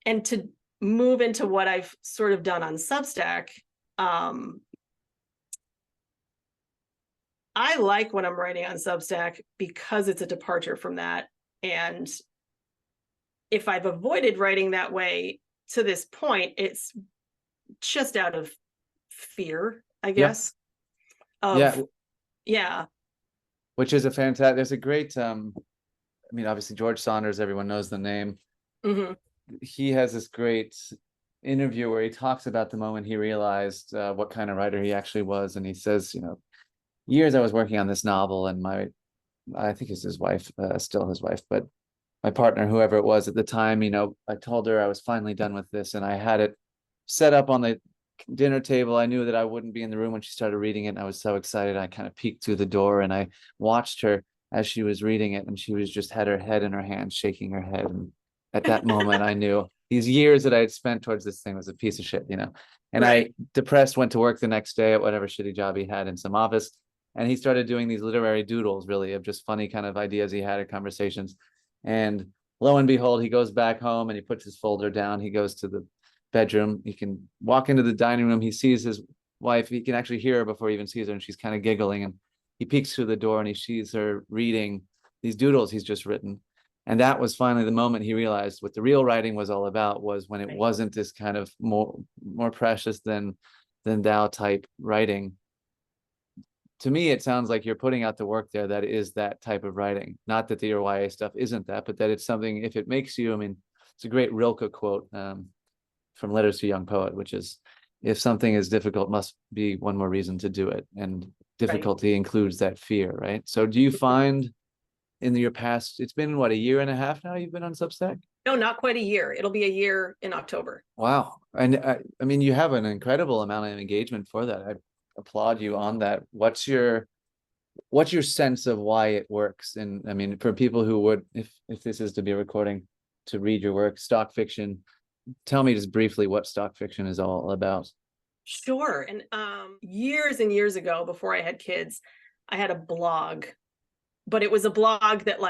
And to move into what I've sort of done on Substack, I like when I'm writing on Substack because it's a departure from that. And if I've avoided writing that way to this point, it's just out of fear, I guess. Yeah. Which is a fantastic, there's a great, I mean, obviously George Saunders, everyone knows the name. Mm-hmm. He has this great interview where he talks about the moment he realized what kind of writer he actually was. And he says, years I was working on this novel, and I think it's his wife, still his wife, but my partner, whoever it was at the time, I told her I was finally done with this, and I had it set up on the dinner table. I knew that I wouldn't be in the room when she started reading it, and I was so excited. I kind of peeked through the door and I watched her as she was reading it, and she was just had her head in her hands, shaking her head. And at that moment, I knew these years that I had spent towards this thing was a piece of shit, And Right. I, depressed, went to work the next day at whatever shitty job he had in some office. And he started doing these literary doodles, really, of just funny kind of ideas he had or conversations. And lo and behold, he goes back home and he puts his folder down. He goes to the bedroom. He can walk into the dining room. He sees his wife. He can actually hear her before he even sees her, and she's kind of giggling. And he peeks through the door and he sees her reading these doodles he's just written. And that was finally the moment he realized what the real writing was all about, was when it wasn't this kind of more precious than thou type writing. To me, it sounds like you're putting out the work there that is that type of writing. Not that the YA stuff isn't that, but that it's something, if it makes you, I mean, it's a great Rilke quote from Letters to a Young Poet, which is, if something is difficult, must be one more reason to do it. And difficulty includes that fear, right? So do you find in your past, it's been what, a year and a half now you've been on Substack? No, not quite a year. It'll be a year in October. Wow. And I mean, you have an incredible amount of engagement for that. I applaud you on that. What's your sense of why it works? And I mean, for people who would, if this is to be a recording, to read your work, stock fiction, tell me just briefly what stock fiction is all about. Sure. And years and years ago, before I had kids, I had a blog, but it was a blog that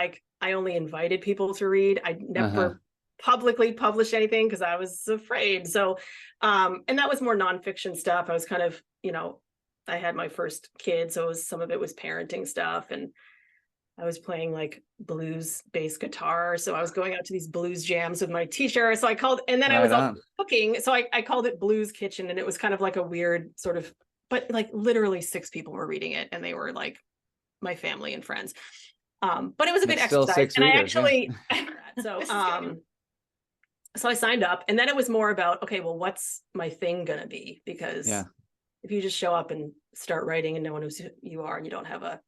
I only invited people to read. I never publicly published anything because I was afraid. So, and that was more nonfiction stuff. I was kind of, I had my first kid, so some of it was parenting stuff, and I was playing blues bass guitar. So I was going out to these blues jams with my teacher. So I called, and then I was also cooking. So I called it Blues Kitchen, and it was kind of like a weird sort of, but literally 6 people were reading it, and they were my family and friends. But it was a good exercise. And I actually, so I signed up, and then it was more about, okay, well, what's my thing gonna be? Because if you just show up and start writing and no one knows who you are, and you don't have I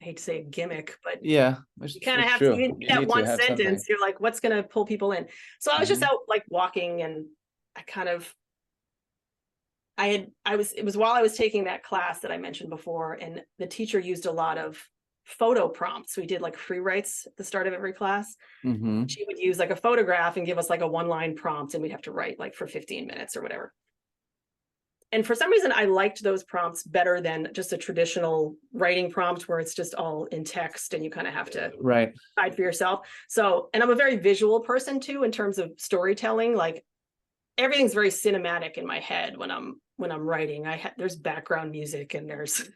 hate to say a gimmick, but you kind of have to, you need that one sentence. Something. You're like, what's going to pull people in? So I was just out walking, and I kind of, it was while I was taking that class that I mentioned before, and the teacher used a lot of photo prompts. We did free writes at the start of every class. She would use a photograph and give us a 1-line prompt, and we'd have to write for 15 minutes or whatever. And for some reason, I liked those prompts better than just a traditional writing prompt where it's just all in text and you kind of have to decide for yourself. So, and I'm a very visual person too, in terms of storytelling. Everything's very cinematic in my head when I'm writing. There's background music, and there's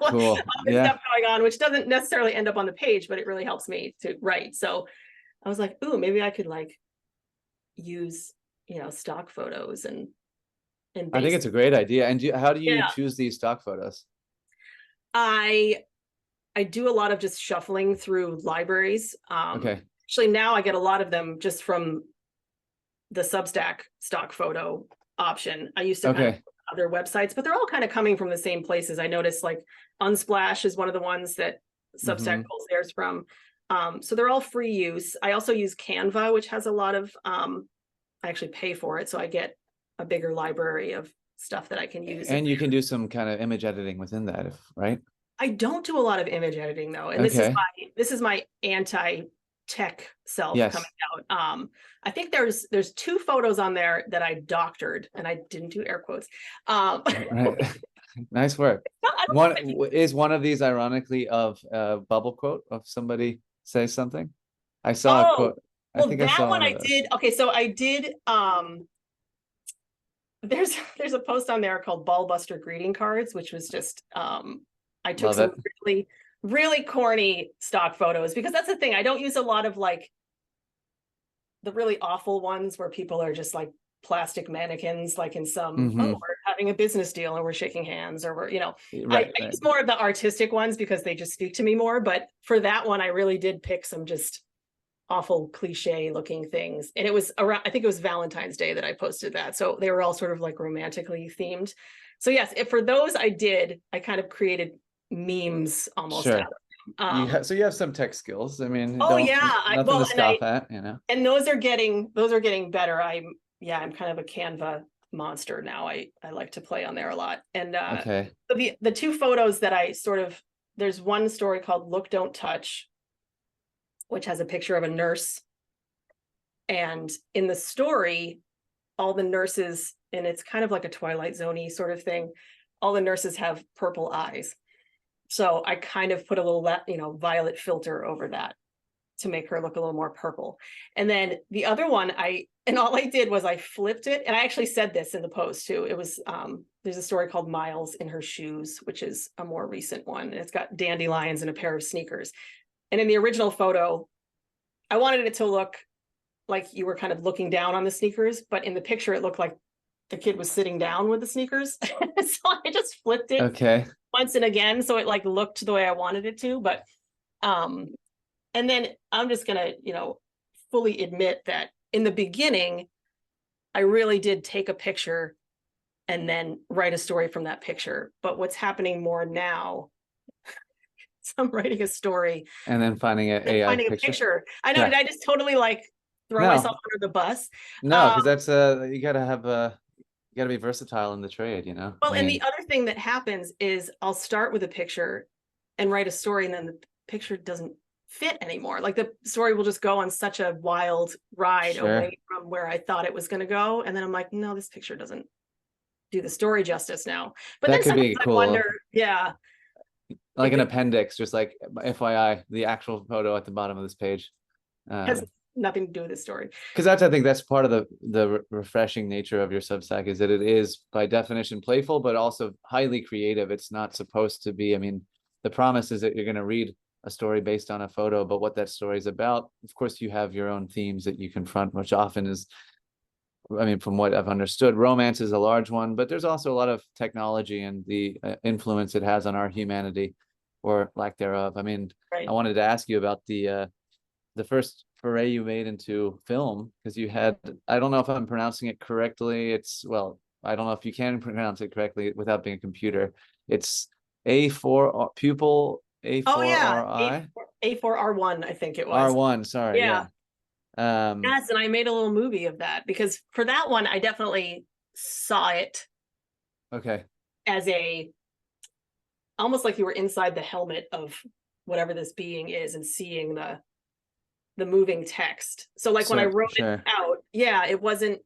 all this stuff going on, which doesn't necessarily end up on the page, but it really helps me to write. So I was like, ooh, maybe I could use stock photos and I think it's a great idea. And how do you choose these stock photos? I do a lot of just shuffling through libraries. Actually, now I get a lot of them just from the Substack stock photo option. I used to kind of other websites, but they're all kind of coming from the same places. I noticed Unsplash is one of the ones that Substack pulls theirs from. So they're all free use. I also use Canva, which has a lot of, I actually pay for it. So I get a bigger library of stuff that I can use. And you can do some kind of image editing within that, right? I don't do a lot of image editing though. And this is my anti-tech self coming out. I think there's 2 photos on there that I doctored, and I didn't do air quotes. Nice work. Is one of these ironically of a bubble quote of somebody say something? I saw a quote. I Well, think I that saw one one of I those. did. Okay, so I did there's a post on there called Ballbuster greeting cards, which was just I took Love some it. really, really corny stock photos, because that's the thing. I don't use a lot of like the really awful ones where people are just like plastic mannequins, like in some, oh, Hmm. we're having a business deal and we're shaking hands, or we're, I Right, right. use more of the artistic ones because they just speak to me more. But for that one, I really did pick some just awful cliche looking things. And it was around, I think it was Valentine's Day that I posted that. So they were all sort of like romantically themed. So yes, for those I kind of created memes almost out Sure. of You them. have, so you have some tech skills. I mean, Oh don't, yeah, nothing to scoff at, you know? and those are getting better. I'm kind of a Canva monster now. I like to play on there a lot. And Okay. the two photos that I sort of, there's one story called Look Don't Touch, which has a picture of a nurse. And in the story, all the nurses, and it's kind of like a Twilight Zone-y sort of thing, all the nurses have purple eyes. So I kind of put a little, violet filter over that to make her look a little more purple. And then the other one, all I did was I flipped it. And I actually said this in the post too. It was, there's a story called Miles in Her Shoes, which is a more recent one. And it's got dandelions and a pair of sneakers. And in the original photo, I wanted it to look like you were kind of looking down on the sneakers, but in the picture, it looked like the kid was sitting down with the sneakers. So I just flipped it Okay. once and again. So it like looked the way I wanted it to, but, and then I'm just gonna, fully admit that in the beginning, I really did take a picture and then write a story from that picture. But what's happening more now is I'm writing a story And then finding an and AI finding a picture. picture. I know, did Yeah. I just totally like throw myself No, under the bus? no, Um, because that's you gotta have you gotta be versatile in the trade, you know? I well, and the mean, other thing that happens is I'll start with a picture and write a story, and then the picture doesn't fit anymore. Like the story will just go on such a wild ride sure. away from where I thought it was going to go. And then I'm like, no, this picture doesn't do the story justice now. But That then could sometimes be I wonder, cool. yeah, Like if an it appendix, just like FYI, the actual photo at the bottom of this page. has nothing to do with the story. Because that's, I think that's part of the refreshing nature of your Substack, is that it is by definition playful, but also highly creative. It's not supposed to be, I mean, the promise is that you're going to read a story based on a photo, but what that story is about, of course, you have your own themes that you confront, which often is, I mean, from what I've understood, romance is a large one, but there's also a lot of technology and the influence it has on our humanity or lack thereof. I mean, I Right. wanted to ask you about the first foray you made into film, because you had, I don't know if I'm pronouncing it correctly. It's, well, I don't know if you can pronounce it correctly without being a computer. It's A4 pupil Oh yeah, A4RI A4R1, I think it was. R1, sorry, Yeah. yeah. Um, Yes, and I made a little movie of that because for that one, I definitely saw it okay. as a almost like you were inside the helmet of whatever this being is and seeing the moving text. So like when I So wrote it sure. out, yeah, it wasn't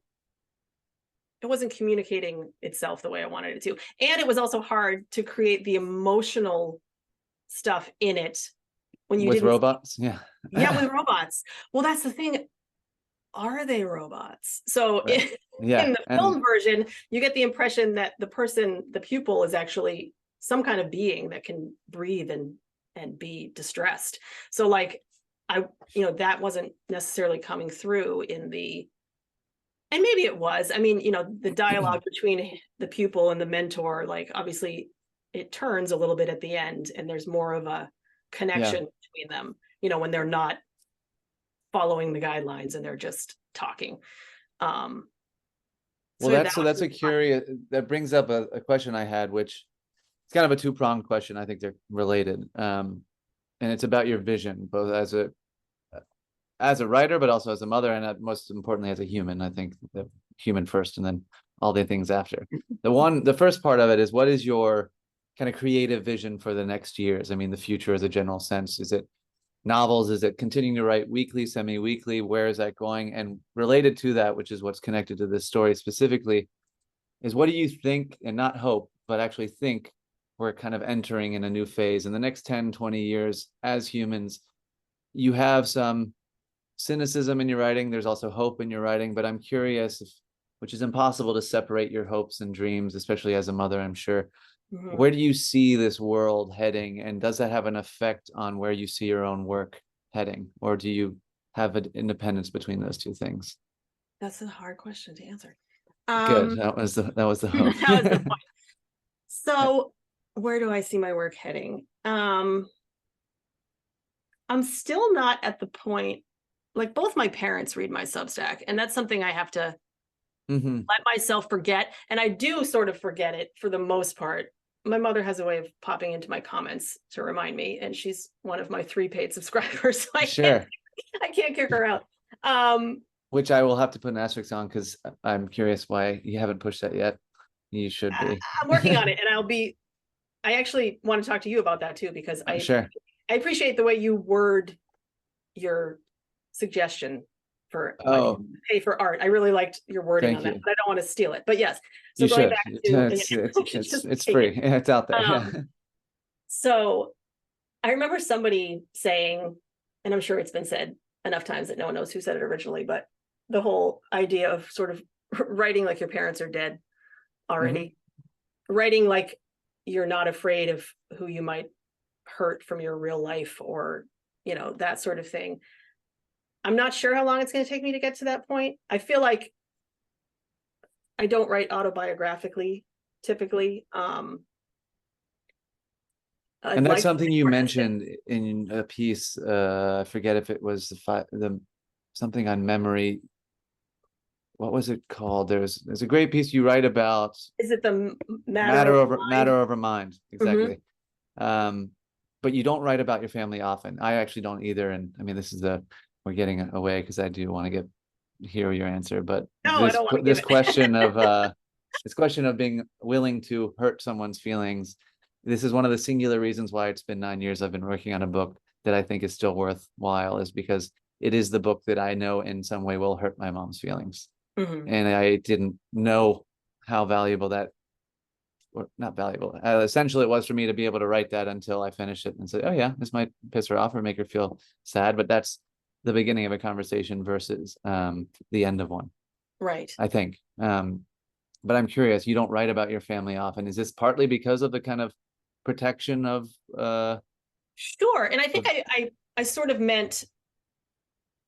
communicating itself the way I wanted it to. And it was also hard to create the emotional stuff in it when you With didn't, robots, yeah. yeah, with robots. Well, that's the thing. Are they robots? So Right. in Yeah. the And film version, you get the impression that the pupil is actually some kind of being that can breathe and be distressed. So like I, that wasn't necessarily coming through in the, and maybe it was. I mean, the dialogue between the pupil and the mentor, like obviously it turns a little bit at the end and there's more of a yeah. connection between them, when they're not following the guidelines and they're just talking. Um, Well, so that so that's a curious, that brings up a question I had, which it's kind of a two-pronged question. I think they're related. And it's about your vision, both as a writer, but also as a mother, and most importantly as a human. I think the human first, and then all the things after. The first part of it is, what is your kind of creative vision for the next years? I mean, the future as a general sense. Is it novels? Is it continuing to write weekly, semi-weekly? Where is that going? And related to that, which is what's connected to this story specifically, is what do you think, and not hope, but actually think we're kind of entering in a new phase in the next 10, 20 years as humans? You have some cynicism in your writing. There's also hope in your writing, but I'm curious if, which is impossible to separate your hopes and dreams, especially as a mother, I'm sure. Mhm. Where do you see this world heading? And does that have an effect on where you see your own work heading? Or do you have an independence between those two things? That's a hard question to answer. Good. That was the hope. That was the point. So where do I see my work heading? I'm still not at the point, like both my parents read my Substack, and that's something I have to let myself forget. And I do sort of forget it for the most part. My mother has a way of popping into my comments to remind me, and she's one of my 3 paid subscribers. So I can't kick her out. Which I will have to put an asterisk on because I'm curious why you haven't pushed that yet. You should be. I'm working on it, and I actually want to talk to you about that too, because I appreciate the way you word your suggestion for pay for art. I really liked your wording on that, but I don't want to steal it. But yes, so going back to it's free. Yeah, it's out there. So I remember somebody saying, and I'm sure it's been said enough times that no one knows who said it originally, but the whole idea of sort of writing like your parents are dead already, writing like you're not afraid of who you might hurt from your real life, or, you know, that sort of thing. I'm not sure how long it's going to take me to get to that point. I feel like I don't write autobiographically typically. And that's something you mentioned in a piece. I forget if it was the something on memory. What was it called? There's a great piece you write about. Is it the matter over mind? Exactly. But you don't write about your family often. I actually don't either. And I mean, we're getting away because I do want to hear your answer. But no, this question of being willing to hurt someone's feelings. This is one of the singular reasons why it's been 9 years I've been working on a book that I think is still worthwhile, is because it is the book that I know in some way will hurt my mom's feelings. And I didn't know how valuable that, or not valuable, essential it was for me to be able to write that until I finished it and say, oh yeah, this might piss her off or make her feel sad, but that's the beginning of a conversation versus the end of one. Right. I think. But I'm curious, you don't write about your family often. Is this partly because of the kind of protection of Sure. And I think I sort of meant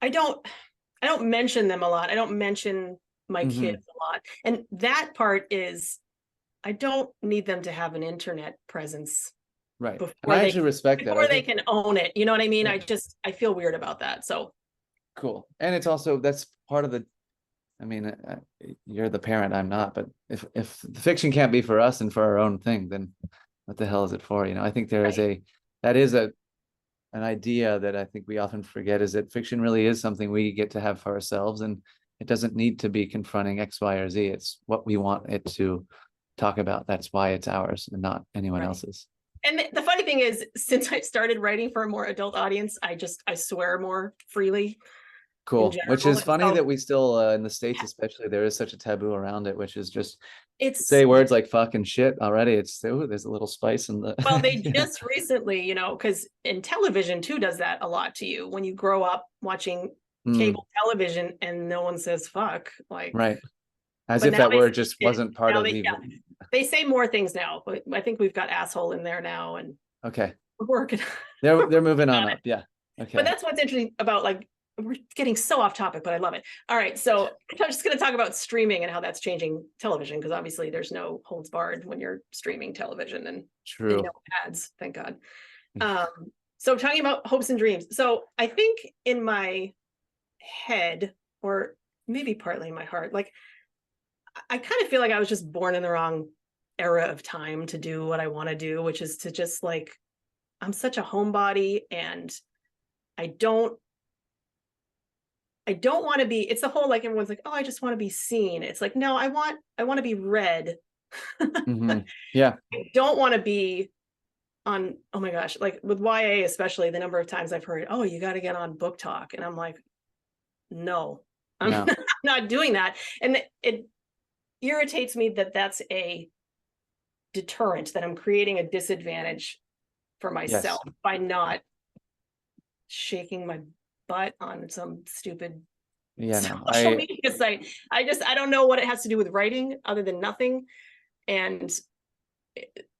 I don't mention them a lot. I don't mention my kids a lot. And that part is, I don't need them to have an internet presence. Right. And I actually respect that. Before they can own it. You know what I mean? Yeah. I feel weird about that. So cool. And it's also, that's part of the, I mean, you're the parent, I'm not, but if the fiction can't be for us and for our own thing, then what the hell is it for? You know, I think there is an idea that I think we often forget, is that fiction really is something we get to have for ourselves, and it doesn't need to be confronting X, Y, or Z. It's what we want it to talk about. That's why it's ours and not anyone else's. And the funny thing is, since I started writing for a more adult audience, I swear more freely. Cool. Which is funny that we still, in the States especially, there is such a taboo around it, which is just say words like fuck and shit already. It's, there's a little spice in the... Well, they just recently, you know, because in television too does that a lot to you. When you grow up watching cable television and no one says fuck, like... Right. As if that word just wasn't part of the... Yeah. They say more things now, but I think we've got asshole in there now, and okay, we're working. They're moving on up. Yeah. Okay. But that's what's interesting about, like, we're getting so off topic, but I love it. All right, so I'm just going to talk about streaming and how that's changing television, because obviously there's no holds barred when you're streaming television, and true, no ads, thank God. So talking about hopes and dreams. So I think in my head, or maybe partly in my heart, like, I kind of feel like I was just born in the wrong era of time to do what I want to do, which is to just, like, I'm such a homebody, and I don't want to be, it's the whole, like, everyone's like, oh, I just want to be seen. It's like, no, I want to be read. Yeah. I don't want to be on, oh my gosh, like with YA, especially, the number of times I've heard, oh, you got to get on Book Talk. And I'm like, no, I'm not doing that. And it irritates me that that's a deterrent, that I'm creating a disadvantage for myself by not shaking my butt on some stupid Yeah, no, social media site. I don't know what it has to do with writing other than nothing. And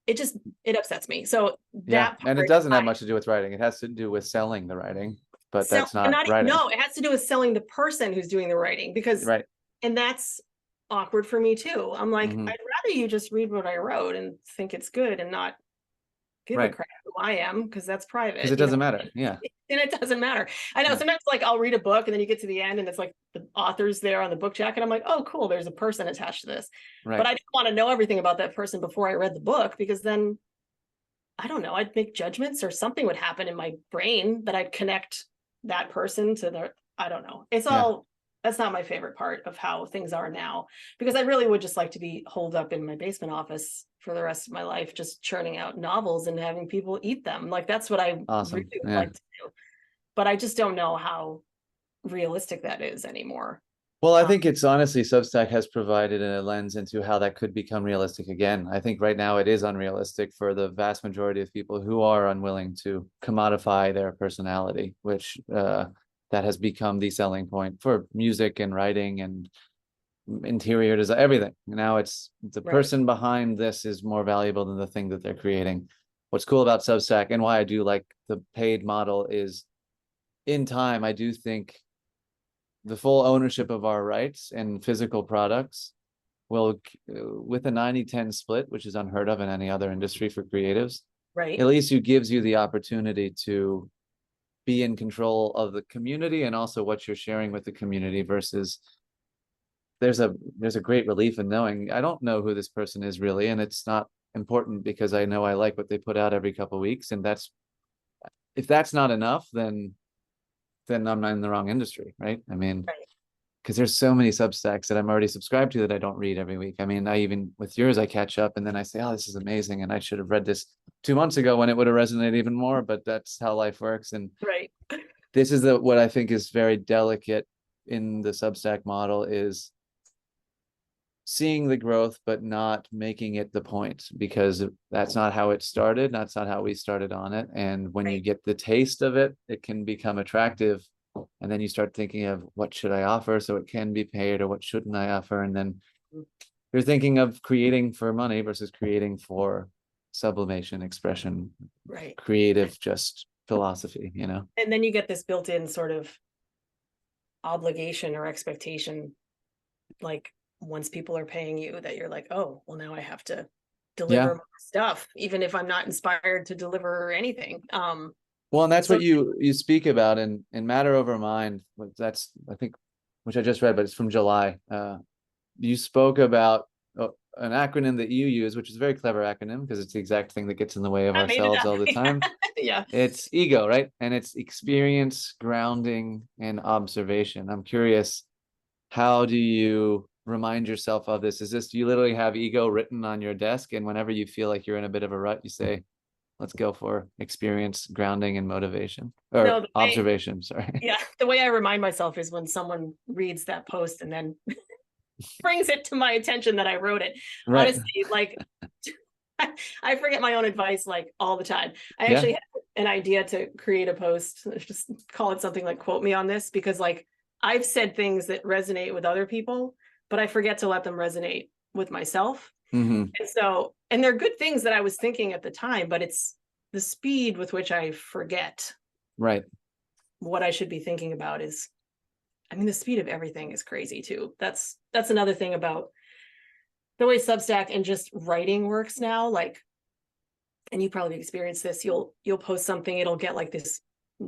it just, it upsets me. So yeah, that and it part, doesn't have much to do with writing. It has to do with selling the writing, but so that's not writing. no, it has to do with selling the person who's doing the writing, because, Right. and that's awkward for me too. I'm like, Mhm. I'd rather you just read what I wrote and think it's good and not give a Right. crap who I am, because that's Because private, it doesn't matter. Yeah. and it doesn't matter. I know Yeah. sometimes like I'll read a book and then you get to the end and it's like the author's there on the book jacket. I'm like, oh, cool, there's a person attached to this. But Right. I didn't want to know everything about that person before I read the book, because then I don't know, I'd make judgments or something would happen in my brain that I'd connect that person to the, I don't know. It's Yeah. all, that's not my favorite part of how things are now, because I really would just like to be holed up in my basement office for the rest of my life, just churning out novels and having people eat them. Like that's what I Awesome. really would Yeah. like to do. But I just don't know how realistic that is anymore. Well, I think it's honestly, Substack has provided a lens into how that could become realistic again. I think right now it is unrealistic for the vast majority of people who are unwilling to commodify their personality, which that has become the selling point for music and writing and interior design, everything. Now it's the Right. person behind this is more valuable than the thing that they're creating. What's cool about Substack and why I do like the paid model is in time, I do think the full ownership of our rights and physical products will, with a 90-10 split, which is unheard of in any other industry for creatives, Right. at least it gives you the opportunity to be in control of the community and also what you're sharing with the community versus there's a great relief in knowing I don't know who this person is really, and it's not important because I know I like what they put out every couple of weeks, and that's if that's not enough, then I'm not in the wrong industry, right? I mean, Right. because there's so many Substacks that I'm already subscribed to that I don't read every week. I mean, I even with yours, I catch up and then I say, oh, this is amazing. And I should have read this 2 months ago when it would have resonated even more, but that's how life works. And Right. this is what I think is very delicate in the Substack model is seeing the growth, but not making it the point because that's not how it started. That's not how we started on it. And when you Right. get the taste of it, it can become attractive. And then you start thinking of what should I offer so it can be paid or what shouldn't I offer? And then you're thinking of creating for money versus creating for sublimation, expression, Right. creative, just philosophy, you know? And then you get this built-in sort of obligation or expectation, like once people are paying you, that you're like, oh, well, now I have to deliver Yeah. more stuff, even if I'm not inspired to deliver anything. Well, and that's So what you speak about in Matter Over Mind. That's I think, which I just read, but it's from July. You spoke about an acronym that you use, which is a very clever acronym because it's the exact thing that gets in the way of I made it ourselves up. all the time. Yeah. It's ego, right? And it's experience, grounding, and observation. I'm curious, how do you remind yourself of this? Is this you literally have ego written on your desk, and whenever you feel like you're in a bit of a rut, you say, let's go for experience, grounding, and motivation No, or the way, observation. Sorry. yeah, the way I remind myself is when someone reads that post and then brings it to my attention that I wrote it. Right. Honestly, like I forget my own advice like all the time. I Yeah. actually had an idea to create a post, just call it something like quote me on this, because like I've said things that resonate with other people, but I forget to let them resonate with myself. Mm-hmm. And so, and they're good things that I was thinking at the time, but it's the speed with which I forget Right. what I should be thinking about is, I mean, the speed of everything is crazy too. That's another thing about the way Substack and just writing works now. Like, and you probably experienced this, you'll post something, it'll get like this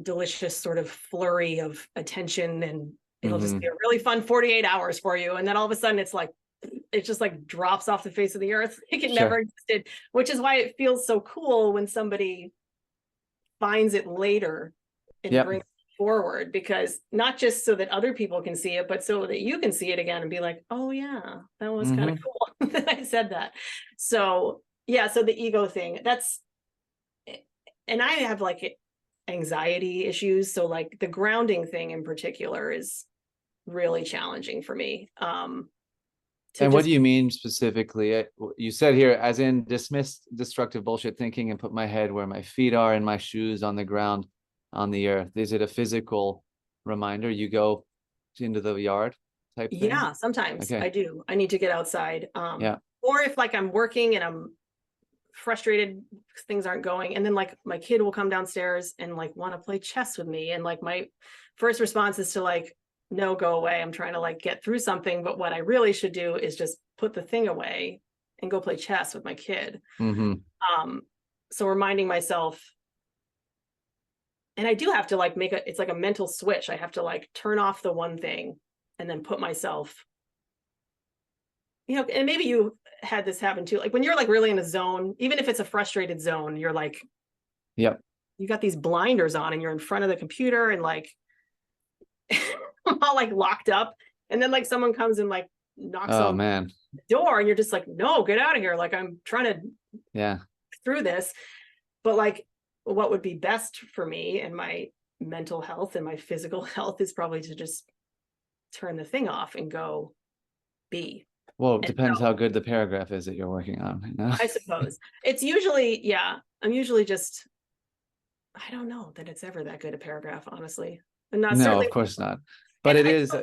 delicious sort of flurry of attention, and it'll just be Mm-hmm. a really fun 48 hours for you. And then all of a sudden it's like, it just like drops off the face of the earth. Like it never Sure. existed, which is why it feels so cool when somebody finds it later and Yep. brings it forward, because not just so that other people can see it, but so that you can see it again and be like, oh yeah, that was kind of Mm-hmm. cool that I said that. So yeah, so the ego thing, that's, and I have like anxiety issues, so like the grounding thing in particular is really challenging for me. To And what just, do you mean specifically? You said here, as in dismiss destructive bullshit thinking and put my head where my feet are and my shoes on the ground on the earth. Is it a physical reminder, you go into the yard type thing? Yeah, sometimes Okay. I do. I need to get outside. Yeah. Or if like I'm working and I'm frustrated because things aren't going, and then like my kid will come downstairs and like want to play chess with me, and like my first response is to like, no, go away. I'm trying to like get through something. But what I really should do is just put the thing away and go play chess with my kid. So reminding myself, and I do have to like it's like a mental switch. I have to like turn off the one thing and then put myself, and maybe you had this happen too. Like when you're like really in a zone, even if it's a frustrated zone, you're like, yep, you got these blinders on and you're in front of the computer and like I'm all like locked up. And then like someone comes and like knocks on the door and you're just like, no, get out of here. Like I'm trying to through this. But like what would be best for me and my mental health and my physical health is probably to just turn the thing off and go be. Well, it depends how good the paragraph is that you're working on. I suppose it's usually, I'm usually just, I don't know that it's ever that good a paragraph, honestly. And not no, certainly, of course not. But it is,